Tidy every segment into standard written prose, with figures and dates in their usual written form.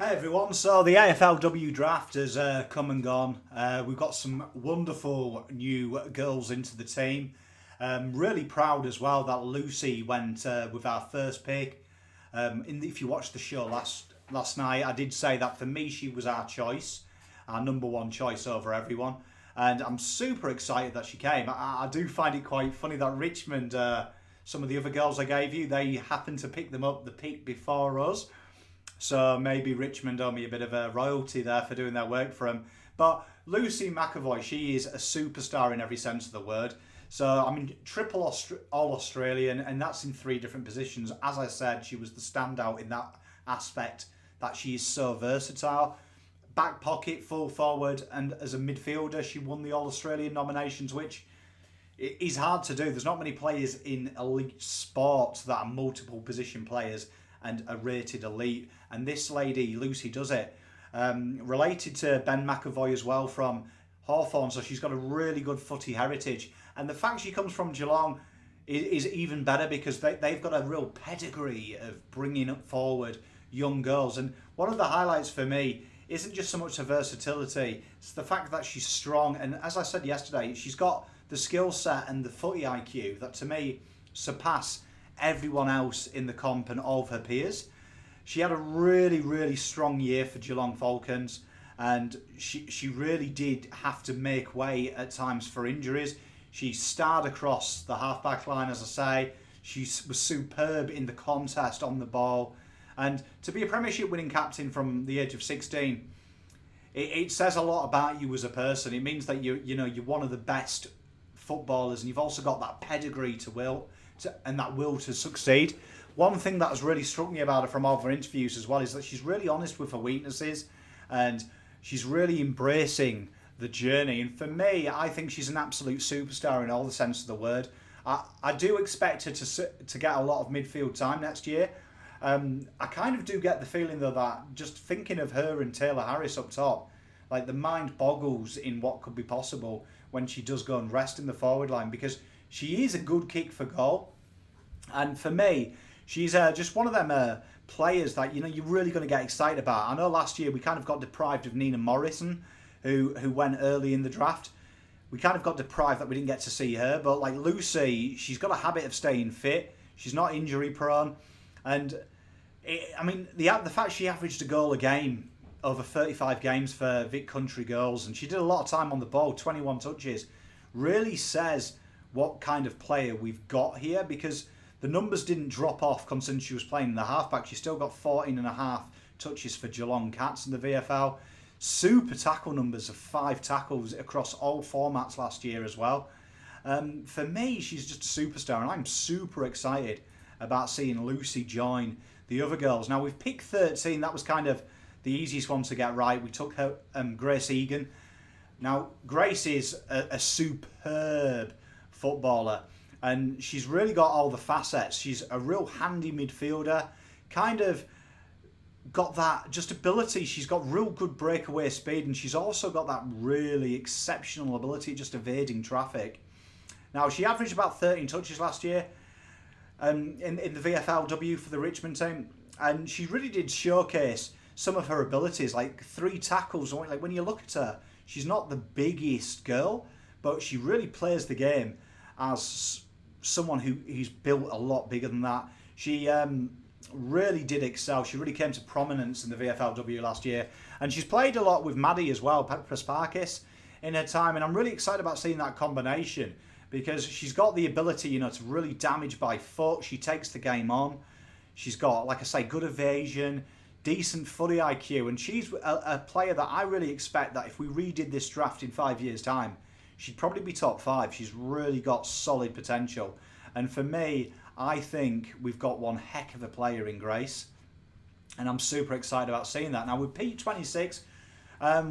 Hey everyone, so the AFLW draft has come and gone. We've got some wonderful new girls into the team. Really proud as well that Lucy went with our first pick. If you watched the show last night, I did say that for me she was our choice, our number one choice over everyone. And I'm super excited that she came. I do find it quite funny that Richmond, some of the other girls I gave you, they happened to pick them up the pick before us. So maybe Richmond owe me a bit of a royalty there for doing their work for them. But Lucy Mcevoy, she is a superstar in every sense of the word. So, I mean, triple All-Australian, and that's in 3 different positions. As I said, she was the standout in that aspect, that she is so versatile. Back pocket, full forward, and as a midfielder, she won the All-Australian nominations, which is hard to do. There's not many players in elite sports that are multiple position players and are rated elite, and this lady Lucy does it. Related to Ben Mcevoy as well from Hawthorn, so she's got a really good footy heritage, and the fact she comes from Geelong is even better because they've got a real pedigree of bringing up forward young girls. And one of the highlights for me isn't just so much her versatility, it's the fact that she's strong, and as I said yesterday, she's got the skill set and the footy IQ that to me surpass everyone else in the comp and all of her peers. She had a really, really strong year for Geelong Falcons, and she really did have to make way at times for injuries. She starred across the half-back line, as I say. She was superb in the contest on the ball. And to be a Premiership winning captain from the age of 16, it says a lot about you as a person. It means that you're one of the best footballers, and you've also got that pedigree and that will to succeed. One thing that has really struck me about her from all of her interviews as well is that she's really honest with her weaknesses, and she's really embracing the journey. And for me, I think she's an absolute superstar in all the sense of the word. I do expect her to get a lot of midfield time next year. I kind of do get the feeling though that just thinking of her and Taylor Harris up top, like the mind boggles in what could be possible when she does go and rest in the forward line, because she is a good kick for goal. And for me, she's just one of them players that you're really going to get excited about. I know last year we kind of got deprived of Nina Morrison, who went early in the draft. We kind of got deprived that we didn't get to see her. But like Lucy, she's got a habit of staying fit. She's not injury prone. And the fact she averaged a goal a game over 35 games for Vic Country Girls, and she did a lot of time on the ball, 21 touches, really says what kind of player we've got here, because the numbers didn't drop off considering she was playing in the halfback. She still got 14.5 touches for Geelong Cats in the VFL. Super tackle numbers of 5 tackles across all formats last year as well. For me, she's just a superstar, and I'm super excited about seeing Lucy join the other girls. Now, we've picked 13. That was kind of the easiest one to get right. We took her, Grace Egan. Now, Grace is a superb footballer, and she's really got all the facets. She's a real handy midfielder, kind of got that just ability. She's got real good breakaway speed, and she's also got that really exceptional ability just evading traffic. Now, she averaged about 13 touches last year in the VFLW for the Richmond team, and she really did showcase some of her abilities, like 3 tackles. Like when you look at her, she's not the biggest girl, but she really plays the game as someone who's built a lot bigger than that. She really did excel. She really came to prominence in the VFLW last year, and she's played a lot with Maddie as well, Prasparkis, in her time, and I'm really excited about seeing that combination, because she's got the ability, to really damage by foot. She takes the game on. She's got, like I say, good evasion, decent footy IQ, and she's a player that I really expect that if we redid this draft in 5 years' time, she'd probably be top 5. She's really got solid potential. And for me, I think we've got one heck of a player in Grace, and I'm super excited about seeing that. Now, with P26,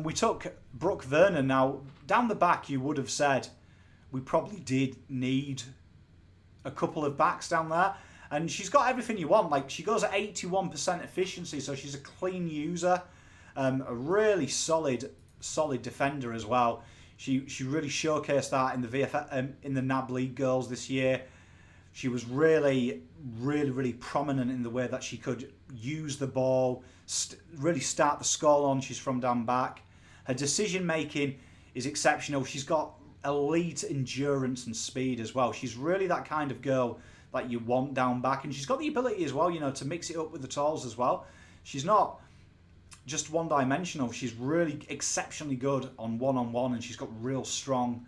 we took Brooke Vernon. Now, down the back, you would have said we probably did need a couple of backs down there. And she's got everything you want. Like, she goes at 81% efficiency, so she's a clean user, a really solid defender as well. She really showcased that in the in the NAB League girls this year. She was really, really, really prominent in the way that she could use the ball, really start the score on. She's from down back. Her decision making is exceptional. She's got elite endurance and speed as well. She's really that kind of girl that you want down back, and she's got the ability as well, you know, to mix it up with the talls as well. She's not just one-dimensional. She's really exceptionally good on one-on-one, and she's got real strong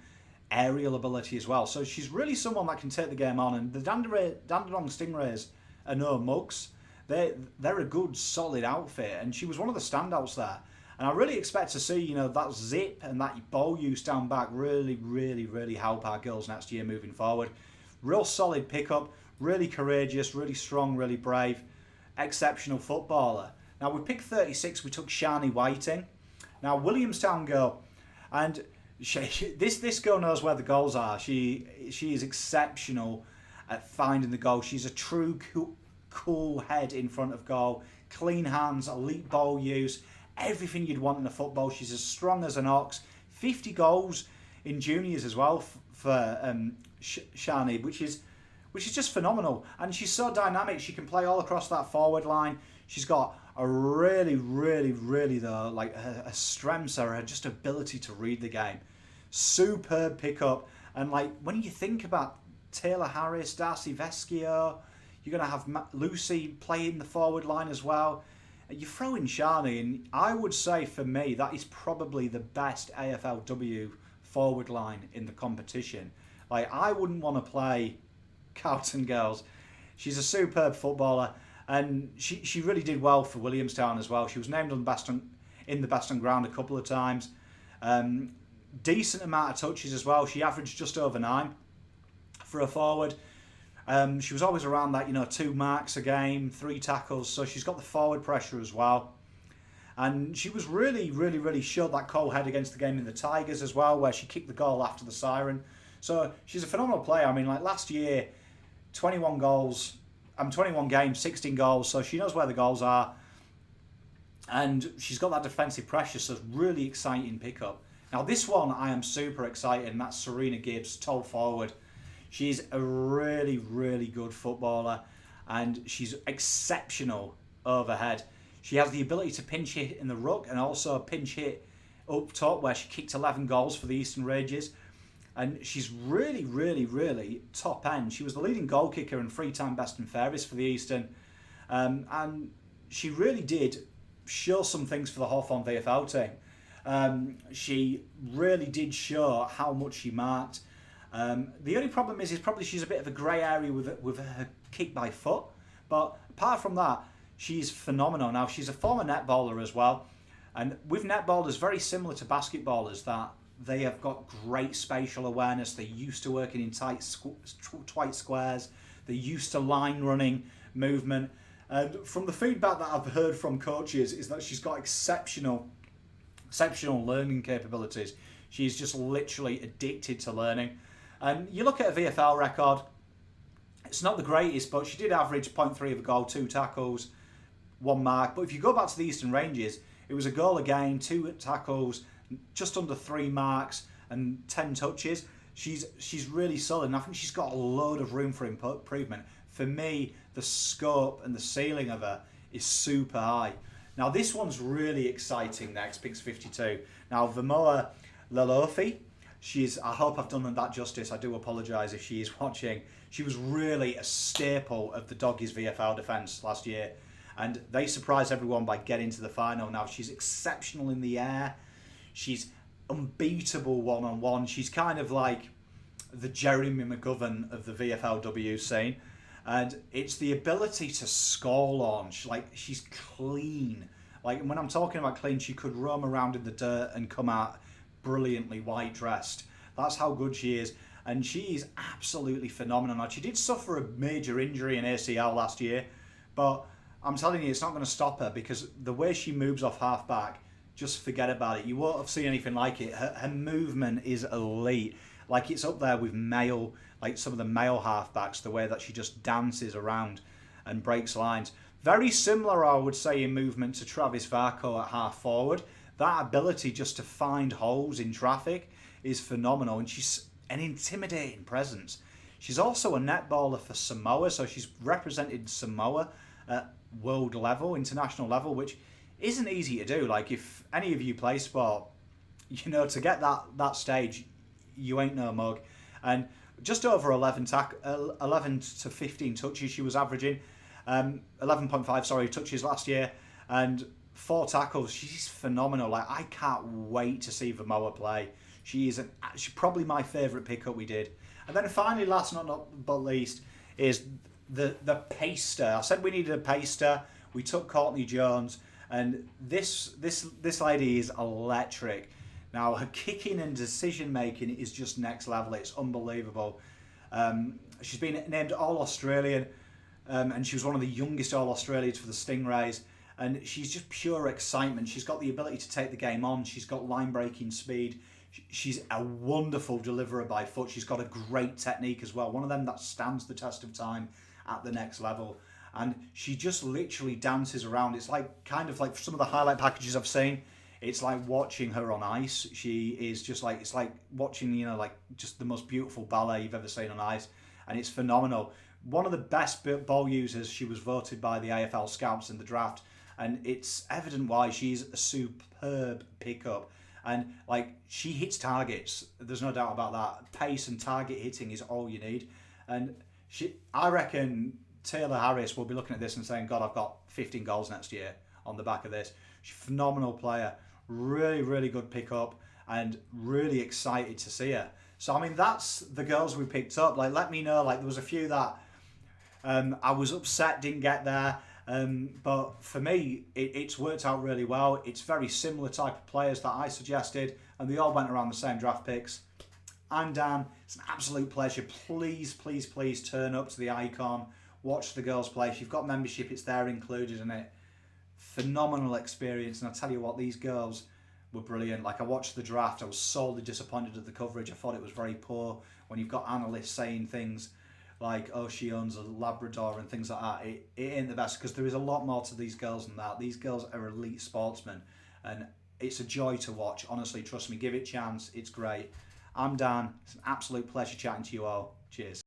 aerial ability as well. So she's really someone that can take the game on. And the Dandenong Stingrays are no mugs. They're a good, solid outfit, and she was one of the standouts there. And I really expect to see, you know, that zip and that ball use down back really, really, really help our girls next year moving forward. Real solid pickup, really courageous, really strong, really brave, exceptional footballer. Now, we picked 36, we took Shani Whiting. Now, Williamstown girl, and this girl knows where the goals are. She is exceptional at finding the goal. She's a true cool head in front of goal, clean hands, elite ball use, everything you'd want in a football. She's as strong as an ox. 50 goals in juniors as well for Shani, which is just phenomenal. And she's so dynamic. She can play all across that forward line. She's got a really, really, really, though, like her strengths are her just ability to read the game. Superb pickup. And like when you think about Taylor Harris, Darcy Vescio, you're going to have Lucy playing the forward line as well. You throw in Shani, and I would say for me that is probably the best AFLW forward line in the competition. Like, I wouldn't want to play Carlton girls. She's a superb footballer, and she really did well for Williamstown as well. She was named in the best on ground a couple of times. Decent amount of touches as well. She averaged just over 9 for a forward. She was always around that, you know, 2 marks a game, 3 tackles, so she's got the forward pressure as well. And she was really, really, really showed that cold head against the game in the Tigers as well, where she kicked the goal after the siren. So she's a phenomenal player. I mean, like last year, 21 games, 16 goals, so she knows where the goals are. And she's got that defensive pressure, so it's really exciting pickup. Now this one I am super excited, and that's Serena Gibbs, tall forward. She's a really, really good footballer, and she's exceptional overhead. She has the ability to pinch hit in the ruck and also pinch hit up top, where she kicked 11 goals for the Eastern Rages. And she's really, really, really top end. She was the leading goal kicker and 3-time best and fairest for the Eastern. And she really did show some things for the Hawthorn VFL team. She really did show how much she marked. The only problem is probably she's a bit of a grey area with her kick by foot. But apart from that, she's phenomenal. Now, she's a former netballer as well. And with netballers, very similar to basketballers, that they have got great spatial awareness. They're used to working in tight squares. They're used to line running movement. And from the feedback that I've heard from coaches is that she's got exceptional learning capabilities. She's just literally addicted to learning. And you look at a VFL record, it's not the greatest, but she did average 0.3 of a goal, 2 tackles, 1 mark. But if you go back to the Eastern Ranges, it was a goal a game, 2 tackles, just under 3 marks and 10 touches. She's really solid, and I think she's got a load of room for improvement. For me, the scope and the ceiling of her is super high. Now this one's really exciting next, Picks 52. Now Vamoa Lalofi, I hope I've done that justice. I do apologise if she is watching. She was really a staple of the Doggies VFL defence last year, and they surprised everyone by getting to the final. Now she's exceptional in the air. She's unbeatable one-on-one. She's kind of like the Jeremy McGovern of the VFLW scene. And it's the ability to score launch. Like, she's clean. Like, when I'm talking about clean, she could roam around in the dirt and come out brilliantly white-dressed. That's how good she is. And she is absolutely phenomenal. Now, she did suffer a major injury in ACL last year, but I'm telling you, it's not going to stop her, because the way she moves off half-back, just forget about it. You won't have seen anything like it. Her movement is elite. Like, it's up there with some of the male halfbacks, the way that she just dances around and breaks lines. Very similar, I would say, in movement to Travis Varco at half forward. That ability just to find holes in traffic is phenomenal, and she's an intimidating presence. She's also a netballer for Samoa, so she's represented Samoa at world level, international level, which isn't easy to do. Like, if any of you play sport, you know, to get that stage, you ain't no mug. And just over 11 to 15 touches she was averaging, 11.5 touches last year, and 4 tackles. She's phenomenal. Like, I can't wait to see Vamoa play. She's probably my favourite pickup we did. And then finally, last but least, is the paster. I said we needed a paster. We took Courtney Jones, and this lady is electric. Now, her kicking and decision making is just next level. It's unbelievable. She's been named All-Australian, and she was one of the youngest All-Australians for the Stingrays. And she's just pure excitement. She's got the ability to take the game on. She's got line-breaking speed. She's a wonderful deliverer by foot. She's got a great technique as well. One of them that stands the test of time at the next level. And she just literally dances around. It's like kind of like some of the highlight packages I've seen. It's like watching her on ice. She is just like, it's like watching, you know, like just the most beautiful ballet you've ever seen on ice. And it's phenomenal. One of the best ball users. She was voted by the AFL scouts in the draft. And it's evident why. She's a superb pickup. And like, she hits targets. There's no doubt about that. Pace and target hitting is all you need. And I reckon Taylor Harris will be looking at this and saying, God, I've got 15 goals next year on the back of this. She's a phenomenal player. Really, really good pickup, and really excited to see her. So, I mean, that's the girls we picked up. Like, let me know. Like, there was a few that I was upset didn't get there. But for me, it's worked out really well. It's very similar type of players that I suggested, and they all went around the same draft picks. I'm Dan. It's an absolute pleasure. Please, please, please turn up to the Icon. Watch the girls play. If you've got membership, it's there included in it. Phenomenal experience, and I tell you what, these girls were brilliant. Like, I watched the draft, I was sorely disappointed at the coverage. I thought it was very poor. When you've got analysts saying things like, oh, she owns a Labrador and things like that, it ain't the best, because there is a lot more to these girls than that. These girls are elite sportsmen, and it's a joy to watch. Honestly, trust me, give it a chance. It's great. I'm Dan. It's an absolute pleasure chatting to you all. Cheers.